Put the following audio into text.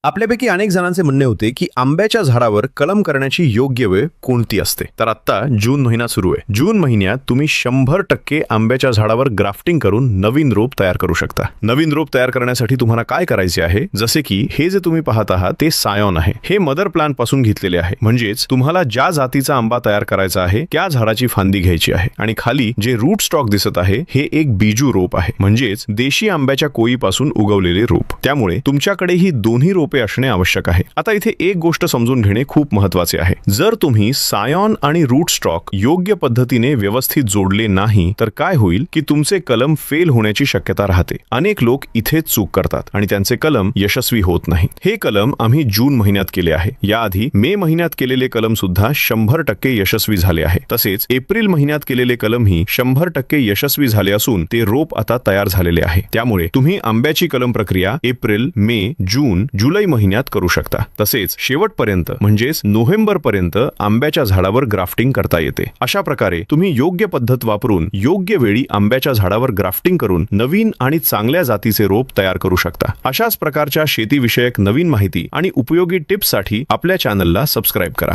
आपल्यापैकी अनेक जणांचे म्हणणे होते की आंब्याच्या झाडावर कलम करण्याची योग्य वेळ कोणती असते. तर आता जून महिना सुरू आहे. जून महिन्यात तुम्ही 100% आंब्याच्या झाडावर ग्राफ्टिंग करून नवीन रोप तयार करू शकता. नवीन रोप तयार करण्यासाठी तुम्हाला काय करायचे आहे, जसे की हे जे तुम्ही पाहत आहात ते सायॉन आहे. हे मदर प्लांट पासून घेतलेले आहे. म्हणजेच तुम्हाला ज्या जातीचा आंबा तयार करायचा आहे त्या झाडाची फांदी घ्यायची आहे आणि खाली जे रूट स्टॉक दिसत आहे हे एक बिजू रोप आहे, म्हणजेच देशी आंब्याच्या कोळीपासून उगवलेले रोप. त्यामुळे तुमच्याकडे ही दोन्ही रोपे असणे आवश्यक आहे. आता इथे एक गोष्ट समजून घेणे खूप महत्त्वाचे आहे. जर तुम्ही सायॉन आणि रूट स्टॉक योग्य पद्धतीने व्यवस्थित जोडले नाही तर काय होईल की तुमचे कलम फेल होण्याची शक्यता राहते. अनेक लोक इथेच चूक करतात आणि त्यांचे कलम यशस्वी होत नाही. हे कलम आम्ही जून महिन्यात केले आहे. याआधी मे महिन्यात केलेले कलम सुद्धा 100% यशस्वी झाले आहे. तसेच एप्रिल महिन्यात केलेले कलमही 100% यशस्वी झाले असून ते रोप आता तयार झालेले आहे. त्यामुळे तुम्ही आंब्याची कलम प्रक्रिया एप्रिल, मे, जून, जुलै महिन्यात करू शकता. तसेच शेवटपर्यंत म्हणजेच नोव्हेंबर पर्यंत आंब्याच्या झाडावर ग्राफ्टिंग करता येते. अशा प्रकारे तुम्ही योग्य पद्धत वापरून योग्य वेळी आंब्याच्या झाडावर ग्राफ्टिंग करून नवीन आणि चांगल्या जातीचे रोप तयार करू शकता. अशाच प्रकारच्या शेतीविषयक नवीन माहिती आणि उपयोगी टिप्ससाठी आपल्या चॅनलला सबस्क्राईब करा.